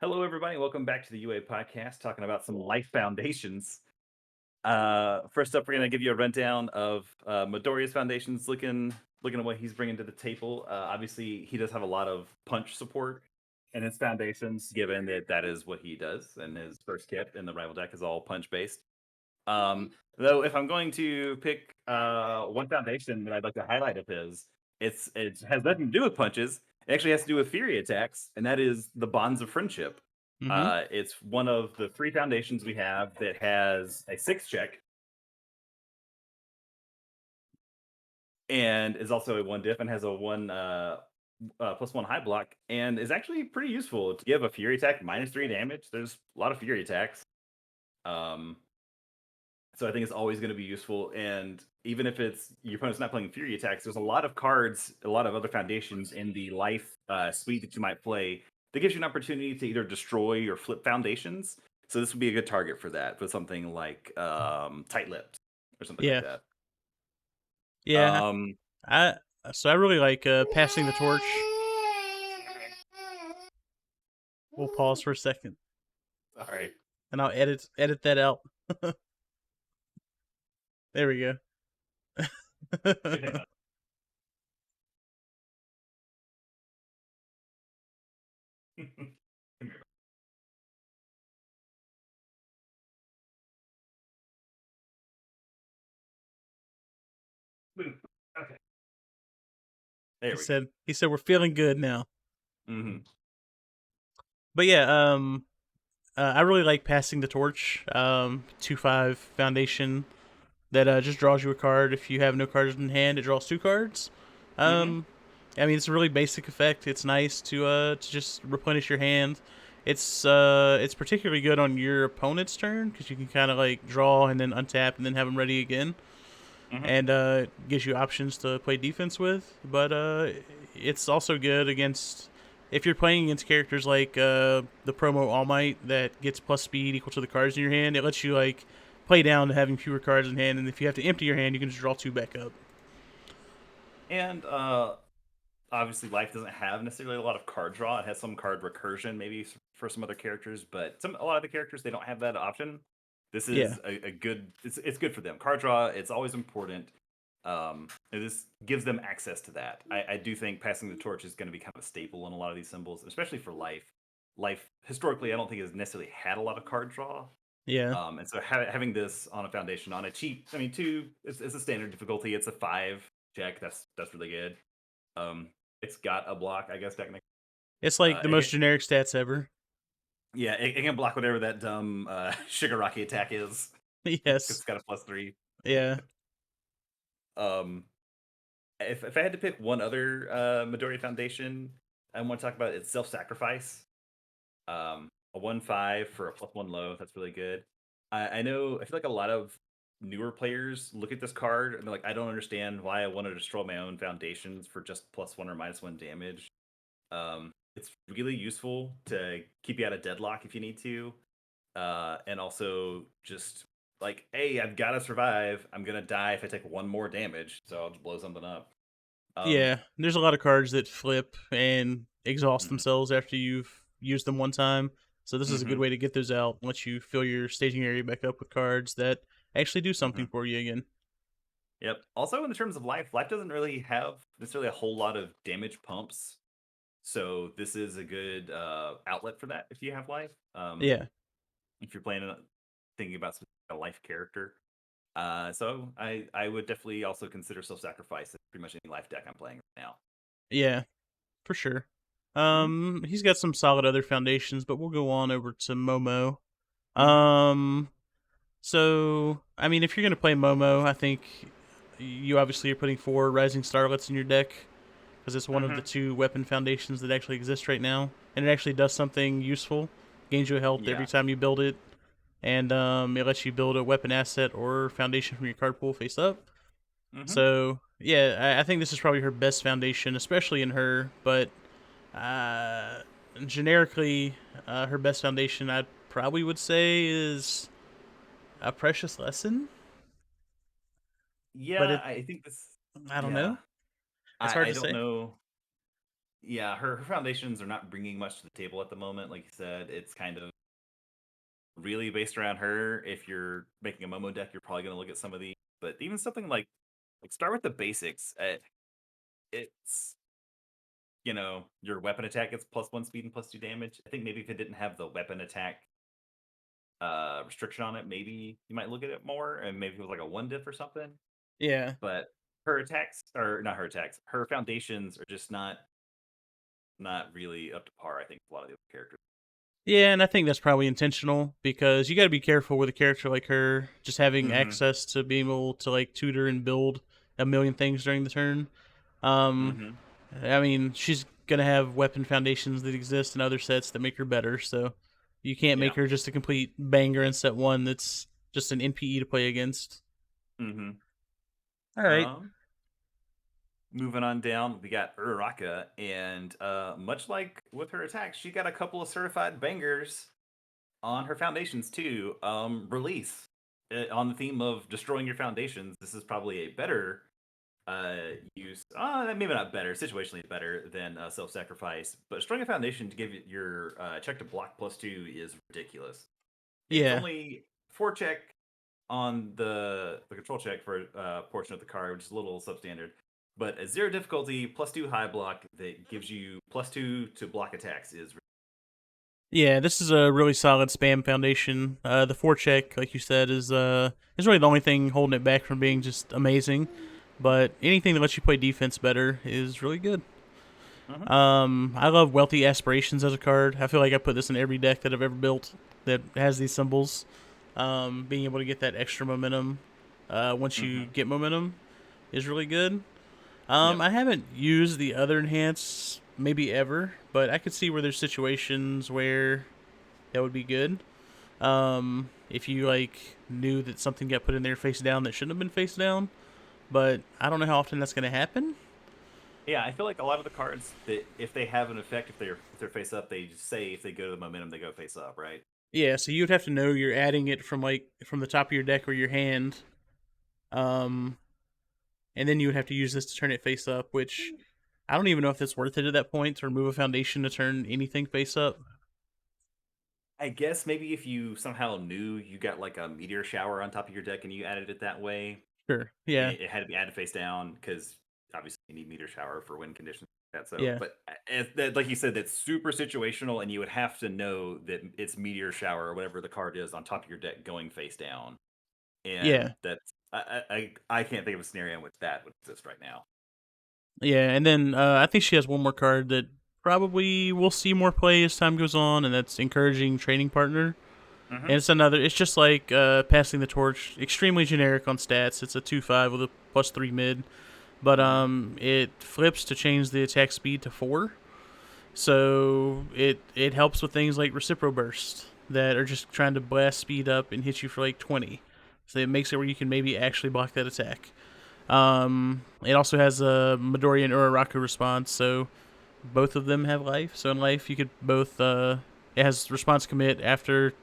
Hello, everybody. Welcome back to the UA podcast, talking about some life foundations. First up, we're going to give you a rundown of Midoriya's foundations, looking at what he's bringing to the table. Obviously, he does have a lot of punch support in his foundations, given that that is what he does, and his first kit in the rival deck is all punch based. Though, if I'm going to pick one foundation that I'd like to highlight of his, it has nothing to do with punches. It actually has to do with Fury attacks, and that is the Bonds of Friendship. Mhm. It's one of the three foundations we have that has a 6 check and is also a 1 diff and has a +1 high block and is actually pretty useful to give a Fury attack -3 damage. There's a lot of Fury attacks. Um, So I think it's always going to be useful. And even if it's your opponent's not playing Fury attacks, there's a lot of cards, a lot of other foundations in the life suite that you might play that gives you an opportunity to either destroy or flip foundations. So this would be a good target for that, for something like Tight Lipped or something like Yeah. that. Yeah. Um, I I really like passing the torch. We'll pause for a second all right. and I'll edit that out. There we go. Hang on. Come here. Boom. Okay. he There we go. said he said we're feeling good now. Hmm. But yeah, I really like passing the torch. 2/5 foundation that just draws you a card. If you have no cards in hand, it draws two cards. Hmm. Um, I mean, it's a really basic effect. It's nice to just replenish your hand. It's particularly good on your opponent's turn because you can kind of like draw and then untap and then have them ready again, Hmm. and gives you options to play defense with. But it's also good against if you're playing against characters like the promo All Might that gets plus speed equal to the cards in your hand. It lets you like play down to having fewer cards in hand, and if you have to empty your hand, you can just draw two back up. And obviously life doesn't have necessarily a lot of card draw. It has some card recursion, maybe for some other characters, but a lot of the characters they don't have that option. This Yeah, is a good. It's good for them. Card draw. It's always important. And this gives them access to that. I do think passing the torch is going to be kind of a staple in a lot of these symbols, especially for life. Life historically, I don't think has necessarily had a lot of card draw. yeah, And so having this on a foundation on a cheap, I mean, two, it's a standard difficulty. It's a 5 check. That's really good. Um, it's got a block, I guess technically. it's like the It most generic stats ever. yeah, it can block whatever that dumb Shigaraki attack is because Yes, it's got a +3. yeah, Um, if I had to pick one other Midori Foundation, I want to talk about it's self-sacrifice. A 1/5 for a +1 low. That's really good. I know. I feel like a lot of newer players look at this card and they're like, I don't understand why I want to destroy my own foundations for just +1 or -1 damage. It's really useful to keep you out of deadlock if you need to, and also just like, hey, I've got to survive. I'm gonna die if I take one more damage, so I'll just blow something up. Um, yeah. There's a lot of cards that flip and exhaust mhm, themselves after you've used them one time. So this is a good mhm, way to get those out. Let you fill your staging area back up with cards that actually do something mhm. for you again. Yep. Also, in the terms of life doesn't really have necessarily a whole lot of damage pumps, so this is a good outlet for that if you have life. Yeah, If you're playing thinking about a life character. So I would definitely also consider self-sacrifice in pretty much any life deck I'm playing right now. yeah, for sure. Mhm, He's got some solid other foundations, but we'll go on over to Momo. mhm, Um, so I mean, if you're gonna play Momo, I think you obviously are putting four Rising Starlets in your deck because it's one of the mhm. two weapon foundations that actually exist right now, and it actually does something useful. Gains you a health every Yeah. time you build it, and it lets you build a weapon asset or foundation from your card pool face up. Mhm. So yeah, I think this is probably her best foundation, especially in her. But uh, generically, her best foundation I probably would say is a precious lesson. But Yeah, it, I think this I don't yeah. know. It's hard I to don't say. know. yeah, her foundations are not bringing much to the table at the moment. Like you said, it's kind of really based around her. If you're making a Momo deck, you're probably going to look at some of these. But even something like start with the basics. It's your weapon attack gets +1 speed and +2 damage. I think maybe if it didn't have the weapon attack restriction on it, maybe you might look at it more, and maybe it was like a one diff or something. Yeah. But her attacks, or not her attacks, her foundations are just not really up to par. I think a lot of the other characters. Yeah, and I think that's probably intentional because you got to be careful with a character like her just having Mm-hmm. access to being able to like tutor and build a million things during the turn. Um, Mm-hmm. I mean, she's gonna have weapon foundations that exist in other sets that make her better, so you can't make Yeah. her just a complete banger in set one. That's just an NPE to play against. Mm-hmm. All right. Um, Moving on down, we got Uraraka, and much like with her attacks, she got a couple of certified bangers on her foundations too. Release on the theme of destroying your foundations. This is probably a better use. Maybe not better, situationally better than self-sacrifice. But destroying a foundation to give your check to block +2 is ridiculous. It's Yeah. only 4 check on the control check for a portion of the card, which is a little substandard. But a 0 difficulty +2 high block that gives you +2 to block attacks is. Yeah, this is a really solid spam foundation. The forecheck, like you said, is really the only thing holding it back from being just amazing. But anything that lets you play defense better is really good. Mhm. I love Wealthy Aspirations as a card. I feel like I put this in every deck that I've ever built that has these symbols. Being able to get that extra momentum once you Mhm. get momentum is really good. Yep. I haven't used the other enhance maybe ever, but I could see where there's situations where that would be good. If you like knew that something got put in there face down that shouldn't have been face down, but I don't know how often that's going to happen. Yeah, I feel like a lot of the cards that if they have an effect, if they're face up, they just say if they go to the momentum, they go face up, right? Yeah, so you'd have to know you're adding it from like from the top of your deck or your hand, um, and then you would have to use this to turn it face up. Which I don't even know if it's worth it at that point to remove a foundation to turn anything face up. I guess maybe if you somehow knew you got like a meteor shower on top of your deck and you added it that way, Sure. Yeah. it had to be added face down because obviously you need meteor shower for win conditions like that. So, Yeah. but like you said, that's super situational, and you would have to know that it's meteor shower or whatever the card is on top of your deck going face down, and Yeah. that's I can't think of a scenario in which that would exist right now. Yeah. And then I think she has one more card that probably we'll see more play as time goes on, and that's encouraging training partner. Mm-hmm. And it's another. It's just like passing the torch. Extremely generic on stats. It's a 2/5 with a +3 mid, but Mm-hmm. it flips to change the attack speed to 4. So it helps with things like Recipro Burst that are just trying to blast speed up and hit you for like 20. So it makes it where you can maybe actually block that attack. It also has a Midori and Uraraka response, so both of them have life. So in life, you could both. It has response commit after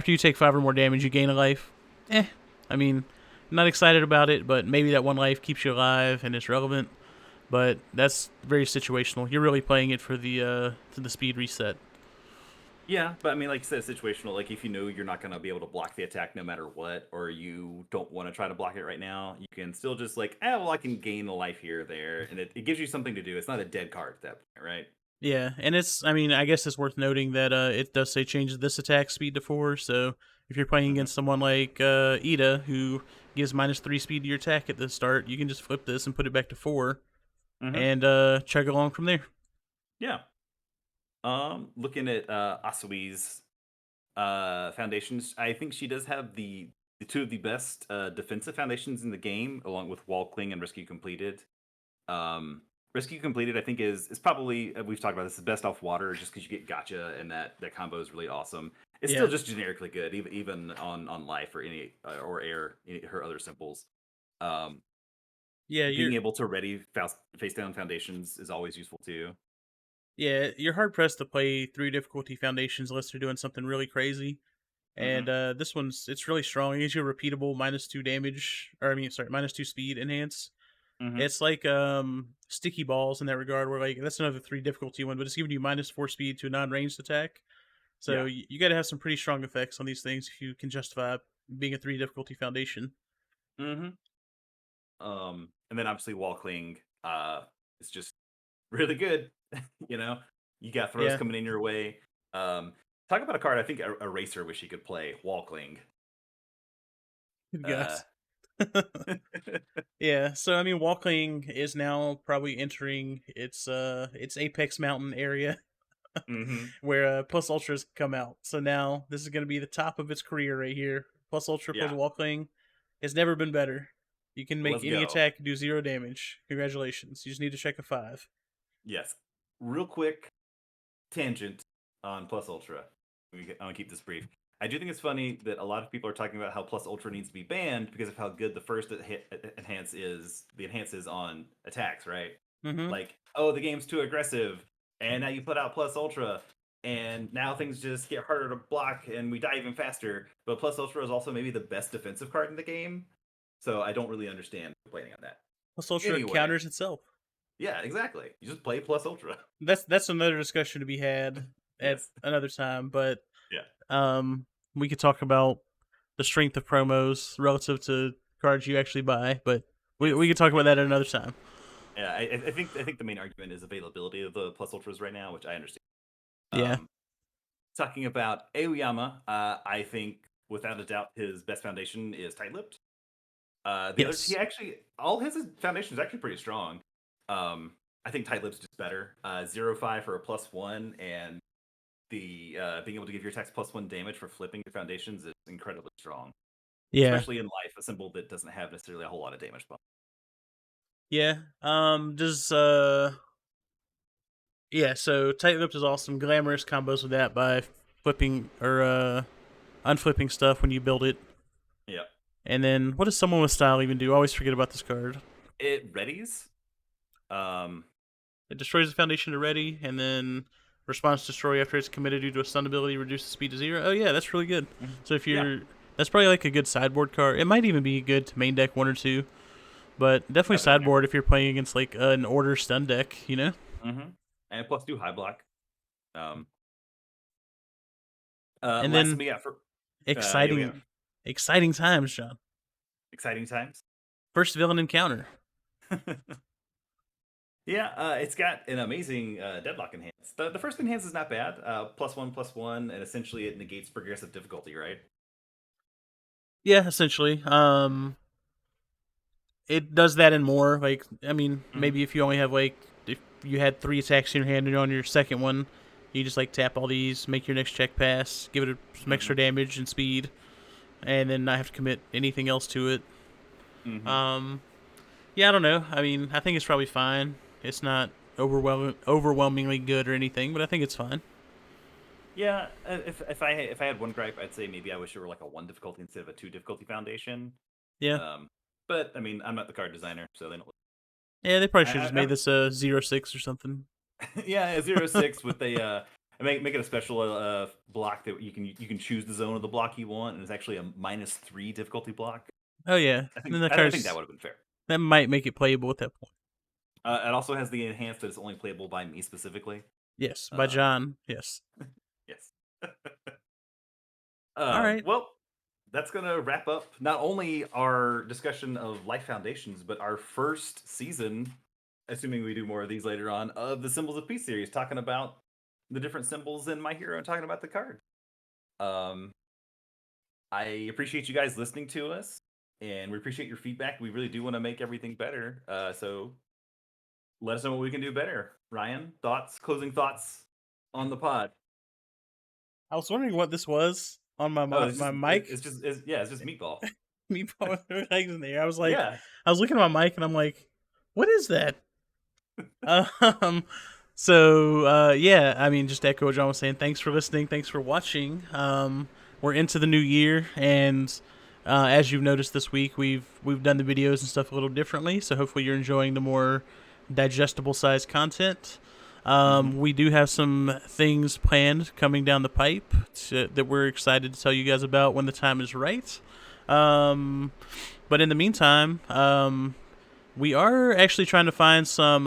you take 5 or more damage, you gain a life. I mean, I'm not excited about it, but maybe that one life keeps you alive and it's relevant. But that's very situational. You're really playing it for the speed reset. Yeah, but I mean, like you said, situational. Like if you know you're not going to be able to block the attack no matter what, or you don't want to try to block it right now, you can still just like, well, I can gain a life here or there, and it gives you something to do. It's not a dead card at that point, right? Yeah, and I mean, I guess it's worth noting that it does say change this attack speed to 4. So if you're playing Mm-hmm. against someone like Ida, who gives -3 speed to your attack at the start, you can just flip this and put it back to 4 Mm-hmm. and chug along from there. Yeah. Looking at Asui's foundations, I think she does have the two of the best defensive foundations in the game, along with Wall Cling and Rescue Completed. Um, Rescue Completed, I think, is probably we've talked about this is best off water just because you get gotcha and that combo is really awesome. It's still Yeah, just generically good, even on life or any or air her other symbols. Um, yeah, Being able to ready face down foundations is always useful too. you're hard pressed to play 3 difficulty foundations unless they're doing something really crazy. Hmm. And this one's it's really strong. It gives you a repeatable -2 damage, or I mean, sorry, -2 speed enhance. Hmm. It's like sticky balls in that regard, where like that's another 3 difficulty one, but it's giving you -4 speed to a non-ranged attack. So Yeah. you got to have some pretty strong effects on these things if you can justify being a 3 difficulty foundation. Hmm. And then obviously wall cling is just really good. you know, you got throws Yeah, coming in your way. Um, Talk about a card I think a racer wish he could play. Wall cling. good Uh, guess. Yeah, so I mean, Walkling is now probably entering its apex mountain area hmm. where Plus Ultras come out. So now this is going to be the top of its career right here. Plus Ultra plus Yeah, Walkling has never been better. You can make let's any go. attack do 0 damage. Congratulations. You just need to check a 5. Yes, real quick tangent on Plus Ultra. I'm gonna keep this brief. I do think it's funny that a lot of people are talking about how Plus Ultra needs to be banned because of how good the first enhance is. The enhance is on attacks, right? Mm-hmm. Like, oh, the game's too aggressive, and now you put out Plus Ultra, and now things just get harder to block, and we die even faster. But Plus Ultra is also maybe the best defensive card in the game, so I don't really understand complaining on that. Plus Ultra Anyway, counters itself. yeah, exactly. You just play Plus Ultra. That's another discussion to be had at Yes. another time, but Yeah. um we could talk about the strength of promos relative to cards you actually buy, but we Yes. could talk about that at another time. Yeah. I think the main argument is availability of the Plus Ultras right now, which I understand. Yeah. Um, Talking about Aoyama, I think without a doubt his best foundation is tight lipped. The other, he Yes. actually, all his foundation is actually pretty strong. Um, I think tight lips just better. 0-5 for a +1, and the being able to give your attacks +1 damage for flipping your foundations is incredibly strong, Yeah. especially in life, a symbol that doesn't have necessarily a whole lot of damage bump. Yeah. Does yeah, so tight lipped is awesome. Glamorous combos with that by flipping or unflipping stuff when you build it. Yeah, And then what does someone with style even do? I always forget about this card. it readies. Um, It destroys the foundation to ready, and then response destroy after it's committed due to a stun ability, reduces speed to 0. Oh yeah, that's really good. mhm. So if Yeah, you're that's probably like a good sideboard card. It might even be good to main deck 1 or 2, but definitely definitely. sideboard if you're playing against like an order stun deck, you know? Hmm. And +2 high block. Um, And Last thing then we got for yeah, we have exciting times, John. exciting times. First villain encounter. Yeah, it's got an amazing deadlock enhance. The first enhance is not bad. +1/+1, and essentially it negates progressive difficulty, right? Yeah, essentially. It does that and more. Like, I mean, Hmm. maybe if you only have like if you had 3 attacks in your hand and you're on your second one, you just like tap all these, make your next check pass, give it some extra Hmm. damage and speed, and then not have to commit anything else to it. Hmm. Um, yeah, I don't know. I mean, I think it's probably fine. It's not overwhelmingly good or anything, but I think it's fine. Yeah, if I had one gripe, I'd say maybe I wish it were like a 1 difficulty instead of a 2 difficulty foundation. Yeah, Um, but I mean, I'm not the card designer, so they don't. yeah. They probably I, should have just I, made I'm this a 0-6 or something. yeah, a 0-6 with a make it a special block that you can choose the zone of the block you want, and it's actually a -3 difficulty block. Oh yeah, I and think then that I think that card's would have been fair. that might make it playable at that point. It also has the enhance that is only playable by me specifically. Yes, by Um, John. Yes. yes. All right. Well, that's gonna wrap up not only our discussion of Life Foundations, but our first season, assuming we do more of these later on, of the Symbols of Peace series, talking about the different symbols in My Hero and talking about the card. Um, I appreciate you guys listening to us, and we appreciate your feedback. We really do want to make everything better. So let us know what we can do better. Ryan, closing thoughts on the pod. I was wondering what this was on my Oh, it's my just mic. yeah, it's just meatball. Me pulling their legs in the air. Yeah. I was looking at my mic and I'm like, what is that? Um, yeah, I mean, just to echo what John was saying. Thanks for listening. Thanks for watching. We're into the new year, and as you've noticed this week, we've done the videos and stuff a little differently. So hopefully you're enjoying the more digestible size content. Hmm. We do have some things planned coming down the pipe that we're excited to tell you guys about when the time is right. Um, but in the meantime, We are actually trying to find some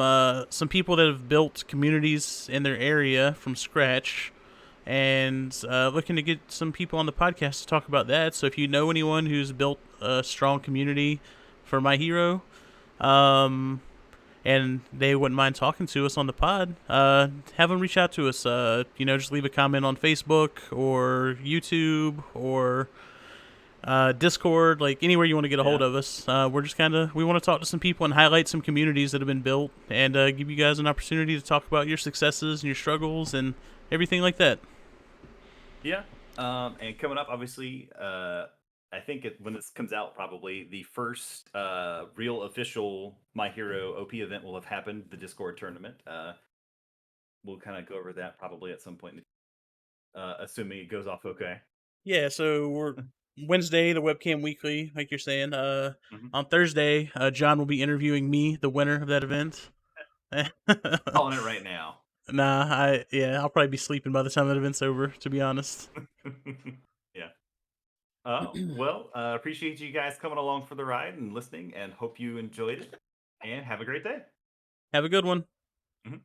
people that have built communities in their area from scratch, and looking to get some people on the podcast to talk about that. So if you know anyone who's built a strong community for My Hero, um, and they wouldn't mind talking to us on the pod, have them reach out to us. Just leave a comment on Facebook or YouTube or Discord, like anywhere you want to get a hold Yeah. of us. We're just we want to talk to some people and highlight some communities that have been built, and give you guys an opportunity to talk about your successes and your struggles and everything like that. Yeah. And coming up, obviously, I think when this comes out, probably the first real official My Hero OP event will have happened, the Discord tournament. We'll kind of go over that probably at some point, assuming it goes off okay. Yeah, so we're Wednesday, the webcam weekly, like you're saying. Hmm. On Thursday, John will be interviewing me, the winner of that event. Calling it right now. I'll probably be sleeping by the time that event's over. To be honest. Yeah. Well, appreciate you guys coming along for the ride and listening, and hope you enjoyed it. And have a great day. Have a good one. Mhm.